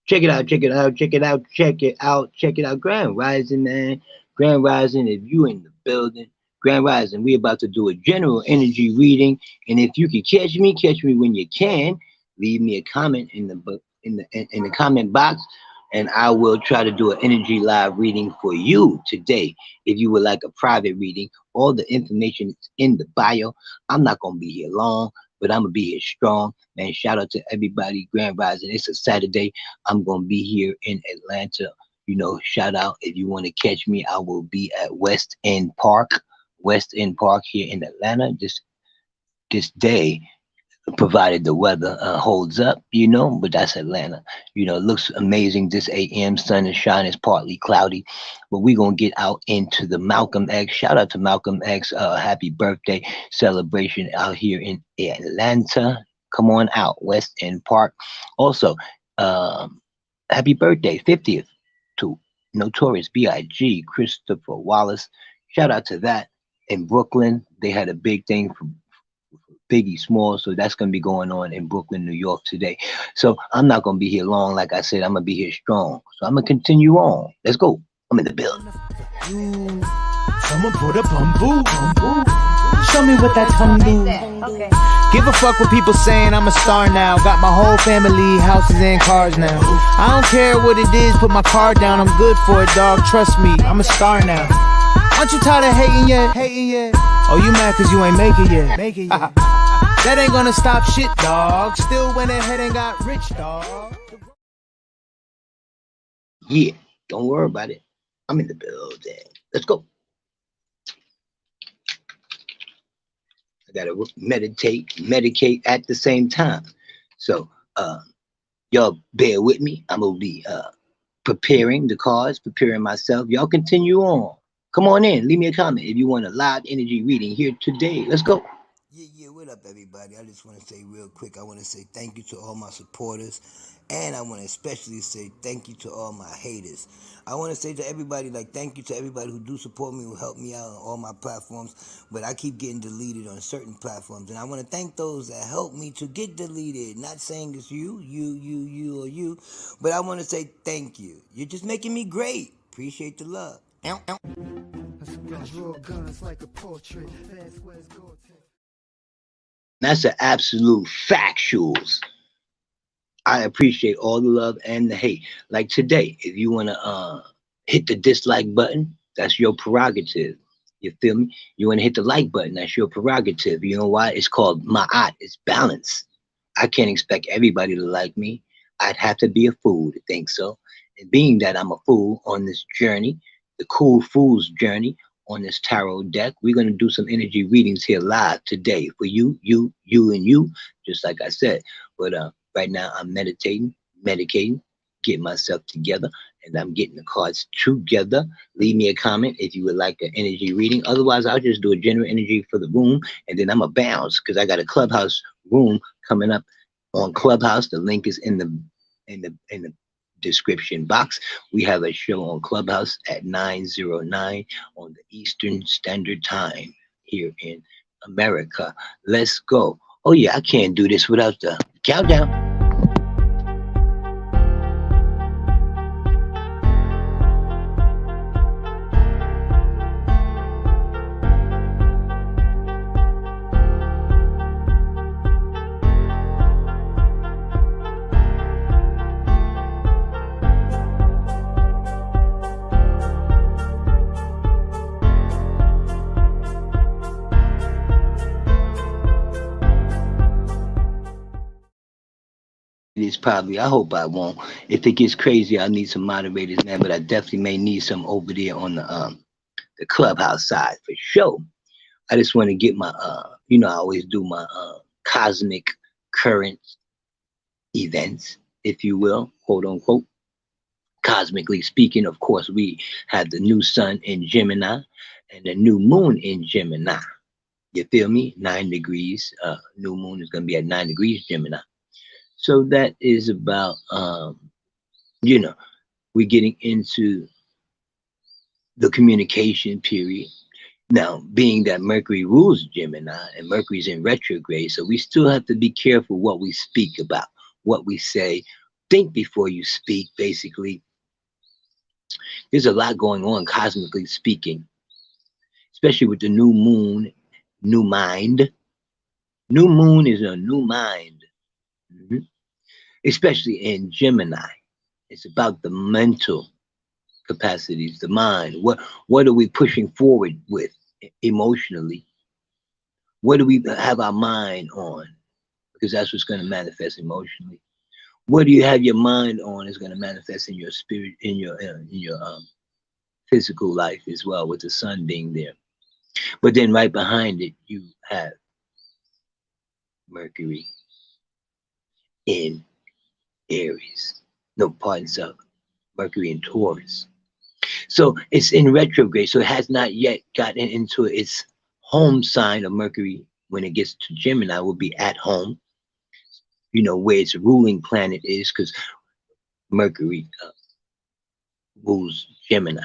Check it out, check it out, check it out, check it out, check it out. Grand Rising, man. Grand Rising, if you in the building. Grand Rising, we about to do a general energy reading. And if you can catch me when you can. Leave me a comment in the in the comment box, and I will try to do an energy live reading for you today. If you would like a private reading, all the information is in the bio. I'm not gonna be here long, but I'm gonna be here strong. Man, shout out to everybody. Grand Rising. It's a Saturday. I'm gonna be here in Atlanta. Shout out if you want to catch me. I will be at West End Park here in Atlanta this day, provided the weather holds up, but that's Atlanta. It looks amazing this AM. Sun is shining, it's partly cloudy, but we're going to get out into the Malcolm X. Shout out to Malcolm X. Happy birthday celebration out here in Atlanta. Come on out, West End Park. Also, happy birthday, 50th, to Notorious B.I.G., Christopher Wallace. Shout out to that. In Brooklyn, they had a big thing for Biggie Small, so that's going to be going on in Brooklyn, New York today. So I'm not going to be here long. Like I said, I'm going to be here strong. So I'm going to continue on. Let's go. I'm in the building. Someone put a bamboo. Show me what that tongue do. Okay. Give a fuck what people saying, I'm a star now. Got my whole family, houses and cars now. I don't care what it is, put my car down. I'm good for it, dog, trust me, I'm a star now. Aren't you tired of hating yet? Oh, you mad cause you ain't make it yet. That ain't gonna stop shit, dog. Still went ahead and got rich, dog. Yeah, don't worry about it. I'm in the building. Let's go. I gotta medicate at the same time. So y'all bear with me. I'm gonna be preparing the cards, preparing myself. Y'all continue on. Come on in, leave me a comment if you want a live energy reading here today. Let's go. Yeah, what up, everybody? I just want to say real quick, I want to say thank you to all my supporters, and I want to especially say thank you to all my haters. I want to say to everybody, thank you to everybody who do support me, who help me out on all my platforms, but I keep getting deleted on certain platforms, and I want to thank those that help me to get deleted. Not saying it's you, or you, but I want to say thank you. You're just making me great. Appreciate the love. Ow, ow. That's an absolute factuals. I appreciate all the love and the hate. Like today, if you want to hit the dislike button, that's your prerogative. You feel me? You want to hit the like button, that's your prerogative. You know why? It's called ma'at. It's balance. I can't expect everybody to like me. I'd have to be a fool to think so. And being that I'm a fool on this journey, the Cool Fool's journey on this tarot deck, we're going to do some energy readings here live today for you, and you, just like I said. But right now I'm medicating, getting myself together, and I'm getting the cards together. Leave me a comment if you would like an energy reading. Otherwise, I'll just do a general energy for the room, and then I'm a bounce because I got a Clubhouse room coming up on Clubhouse. The link is in the description box. We have a show on Clubhouse at 9:09 on the Eastern Standard Time here in America. Let's go. Oh yeah, I can't do this without the countdown. It is probably, I hope I won't. If it gets crazy, I'll need some moderators, man, but I definitely may need some over there on the Clubhouse side for sure. I just want to get my, I always do my cosmic current events, if you will, quote unquote. Cosmically speaking, of course, we have the new sun in Gemini and the new moon in Gemini. You feel me? 9 degrees. New moon is going to be at 9 degrees Gemini. So that is about, we're getting into the communication period. Now, being that Mercury rules Gemini and Mercury's in retrograde, so we still have to be careful what we speak about, what we say, think before you speak. Basically, there's a lot going on cosmically speaking, especially with the new moon, new mind. New moon is a new mind, mhm, especially in Gemini. It's about the mental capacities, the mind. What are we pushing forward with emotionally? What do we have our mind on? Because that's what's going to manifest emotionally. What do you have your mind on is going to manifest in your spirit, in your physical life as well, with the sun being there. But then right behind it, you have Mercury in Aries. No, pardon, so Mercury in Taurus. So it's in retrograde, so it has not yet gotten into its home sign of Mercury. When it gets to Gemini, will be at home, where its ruling planet is, because Mercury rules Gemini.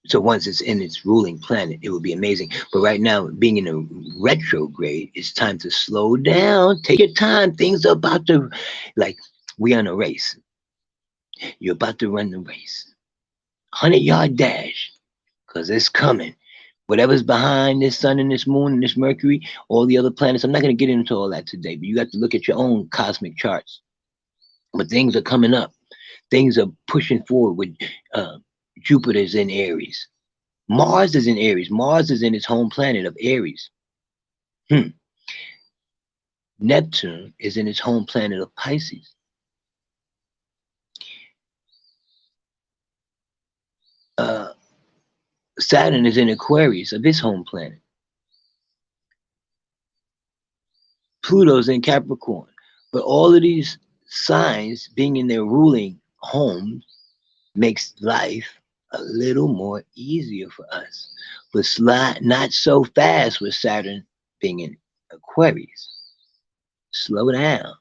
So once it's in its ruling planet, it will be amazing. But right now, being in a retrograde, it's time to slow down. Take your time. Things are about to, like, we on a race. You're about to run the race. 100-yard dash, because it's coming. Whatever's behind this sun and this moon and this Mercury, all the other planets, I'm not going to get into all that today, but you got to look at your own cosmic charts. But things are coming up. Things are pushing forward with uh, Jupiter's in Aries. Mars is in Aries. Mars is in its home planet of Aries. Hmm. Neptune is in its home planet of Pisces. Uh, Saturn is in Aquarius of its home planet. Pluto's in Capricorn. But all of these signs being in their ruling homes makes life a little more easier for us. But not so fast with Saturn being in Aquarius. Slow down.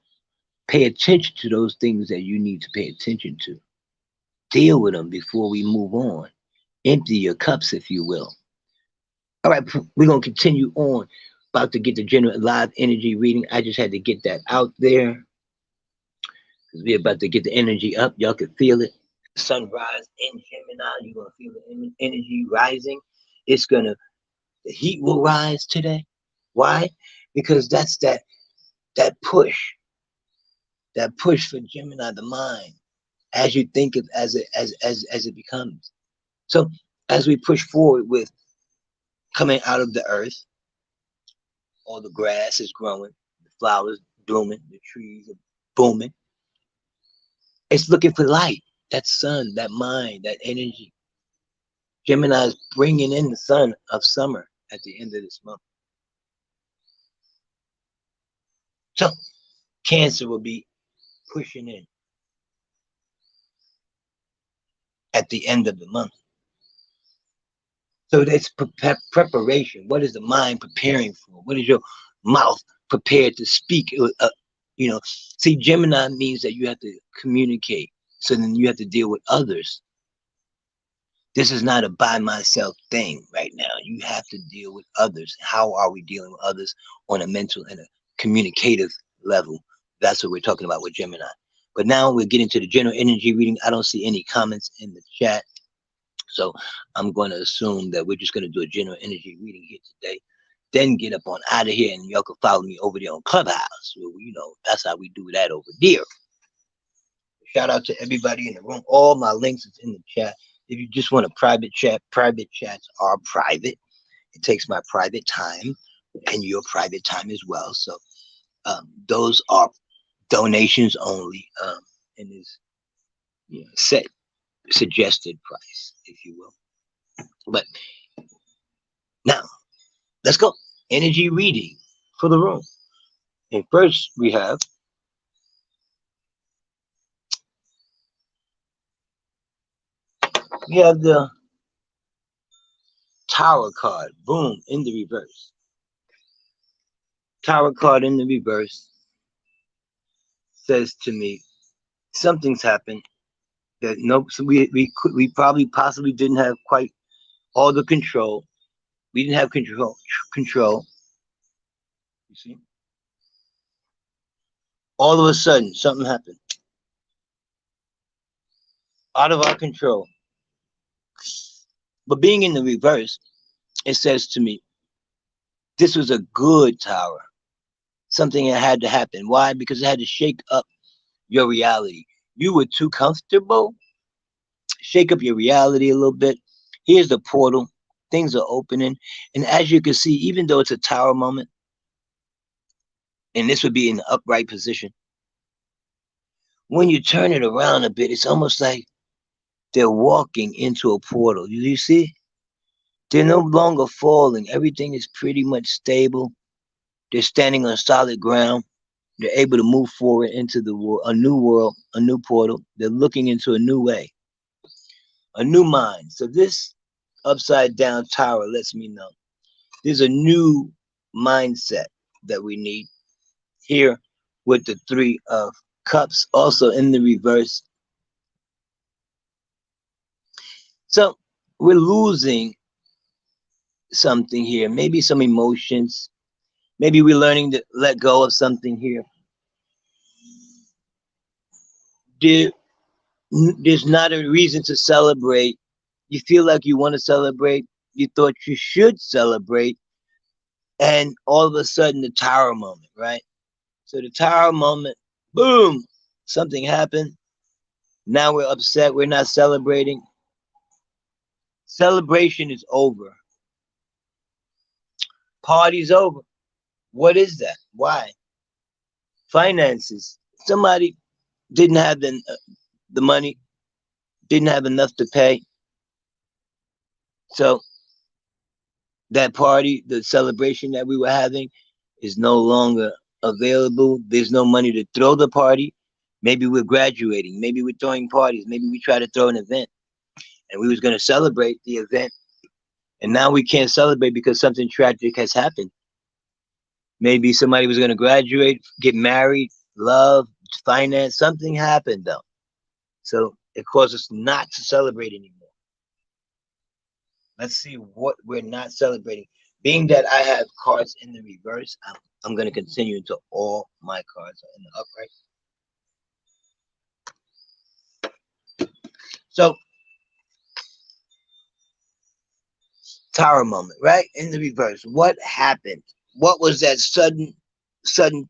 Pay attention to those things that you need to pay attention to. Deal with them before we move on. Empty your cups, if you will. All right, we're going to continue on. About to get the general live energy reading. I just had to get that out there because we're about to get the energy up. Y'all can feel it. Sunrise in Gemini. You're going to feel the energy rising. It's going to, the heat will rise today. Why? Because that's that push, that push for Gemini, the mind, as you think of as it becomes. So as we push forward with coming out of the earth, all the grass is growing, the flowers blooming, the trees are booming. It's looking for light, that sun, that mind, that energy. Gemini is bringing in the sun of summer at the end of this month. So Cancer will be pushing in at the end of the month. So it's preparation. What is the mind preparing for? What is your mouth prepared to speak? See, Gemini means that you have to communicate. So then you have to deal with others. This is not a by myself thing right now. You have to deal with others. How are we dealing with others on a mental and a communicative level? That's what we're talking about with Gemini. But now we're getting to the general energy reading. I don't see any comments in the chat. So I'm going to assume that we're just going to do a general energy reading here today. Then get up on out of here, and y'all can follow me over there on Clubhouse. That's how we do that over there. Shout out to everybody in the room. All my links is in the chat. If you just want a private chat, private chats are private. It takes my private time and your private time as well. So those are donations only, and is set suggested price, if you will. But now let's go. Energy reading for the room. And first we have the Tower card. Boom, in the reverse. Tower card in the reverse says to me, something's happened that we probably possibly didn't have quite all the control. We didn't have control. You see? All of a sudden, something happened. out of our control. But being in the reverse, it says to me, this was a good tower. Something that had to happen. Why? Because it had to shake up your reality. You were too comfortable. Shake up your reality a little bit. Here's the portal. Things are opening. And as you can see, even though it's a tower moment, and this would be in the upright position, when you turn it around a bit, it's almost like they're walking into a portal. You see? They're no longer falling. Everything is pretty much stable. They're standing on solid ground. They're able to move forward into the a new world, a new portal. They're looking into a new way, a new mind. So this upside down tower lets me know there's a new mindset that we need here with the three of cups also in the reverse. So we're losing something here, maybe some emotions. Maybe we're learning to let go of something here. There, there's not a reason to celebrate. You feel like you want to celebrate. You thought you should celebrate. And all of a sudden, the tower moment, right? So the tower moment, boom, something happened. Now we're upset. We're not celebrating. Celebration is over. Party's over. What is that? Why? Finances. Somebody didn't have the money, didn't have enough to pay. So that party, the celebration that we were having, is no longer available. There's no money to throw the party. Maybe we're graduating. Maybe we're throwing parties. Maybe we try to throw an event and we was going to celebrate the event. And now we can't celebrate because something tragic has happened. Maybe somebody was going to graduate, get married, love, finance. Something happened though. So it caused us not to celebrate anymore. Let's see what we're not celebrating. Being that I have cards in the reverse, I'm going to continue until all my cards are in the upright. So, tower moment, right? In the reverse. What happened? What was that sudden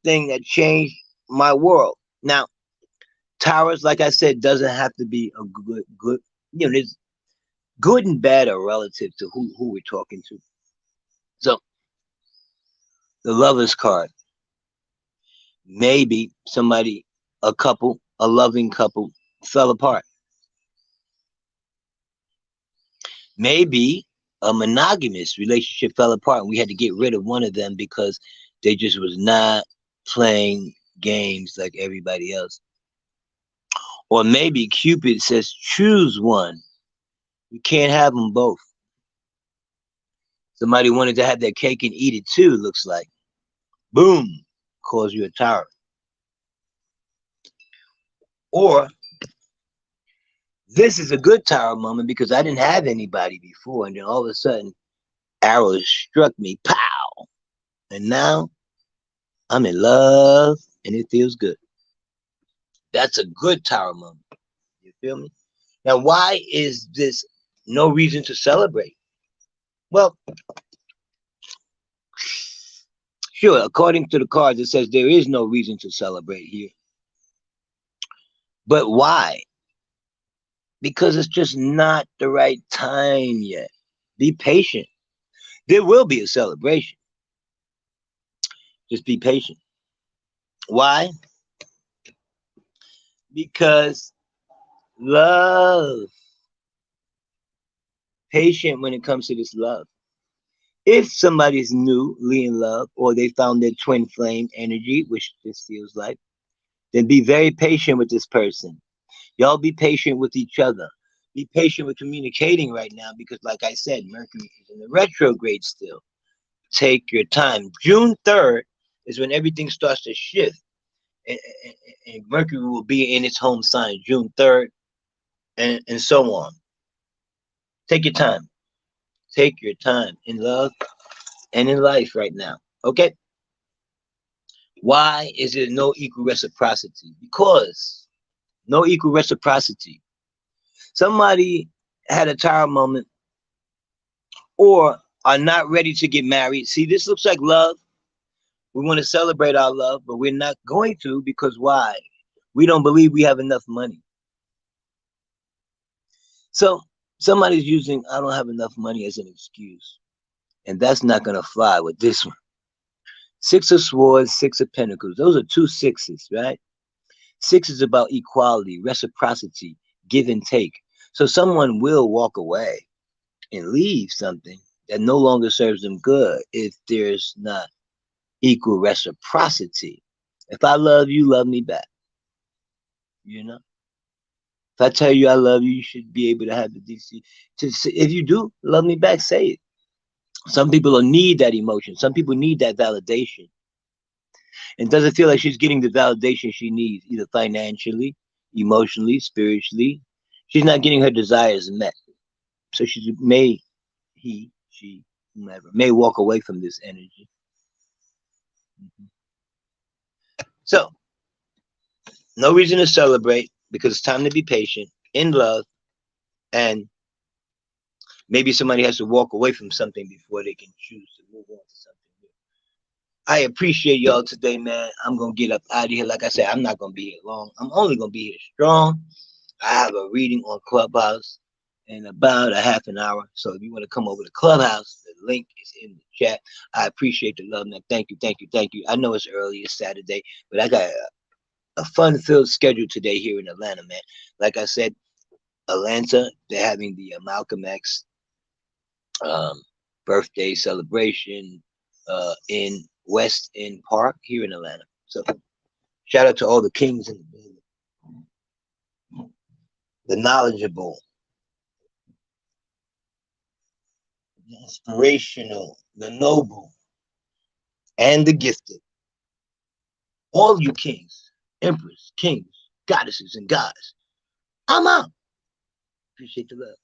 thing that changed my world? Now, towers, like I said, doesn't have to be a good, there's good and bad are relative to who we're talking to. So, the lover's card. Maybe somebody, a couple, a loving couple, fell apart. Maybe a monogamous relationship fell apart and we had to get rid of one of them because they just was not playing games like everybody else. Or maybe Cupid says, choose one. You can't have them both. Somebody wanted to have their cake and eat it too, looks like. Boom, calls you a tyrant. Or this is a good tower moment because I didn't have anybody before, and then all of a sudden, arrows struck me, pow! And now I'm in love, and it feels good. That's a good tower moment. You feel me? Now, why is this no reason to celebrate? Well, sure, according to the cards, it says there is no reason to celebrate here. But why? Because it's just not the right time yet. Be patient. There will be a celebration. Just be patient. Why? Because love. Patient when it comes to this love. If somebody's newly in love or they found their twin flame energy, which this feels like, then be very patient with this person. Y'all be patient with each other. Be patient with communicating right now because, like I said, Mercury is in the retrograde still. Take your time. June 3rd is when everything starts to shift. And Mercury will be in its home sign June 3rd and so on. Take your time. Take your time in love and in life right now. Okay? Why is there no equal reciprocity? Because no equal reciprocity. Somebody had a tired moment or are not ready to get married. See, this looks like love. We want to celebrate our love, but we're not going to because why? We don't believe we have enough money. So somebody's using I don't have enough money as an excuse. And that's not going to fly with this one. Six of Swords, Six of Pentacles. Those are two sixes, right? Six is about equality, reciprocity, give and take. So someone will walk away and leave something that no longer serves them good if there's not equal reciprocity. If I love you, love me back. You know, if I tell you I love you, you should be able to have the DC. If you do love me back, say it. Some people don't need that emotion. Some people need that validation, and doesn't feel like she's getting the validation she needs, either financially, emotionally, spiritually. She's not getting her desires met, so she may she whomever may walk away from this energy. Mhm. So no reason to celebrate because it's time to be patient in love, and maybe somebody has to walk away from something before they can choose to move on to something new. I appreciate y'all today, man. I'm gonna get up out of here. Like I said, I'm not gonna be here long. I'm only gonna be here strong. I have a reading on Clubhouse in about a half an hour. So if you want to come over to Clubhouse, the link is in the chat. I appreciate the love, man. Thank you, thank you, thank you. I know it's early, it's Saturday, but I got a fun-filled schedule today here in Atlanta, man. Like I said, Atlanta, they're having the Malcolm X um, birthday celebration in West End Park here in Atlanta. So shout out to all the kings in the building, the knowledgeable, the inspirational, the noble, and the gifted. All you kings, emperors, kings, goddesses, and gods. I'm out. Appreciate the love.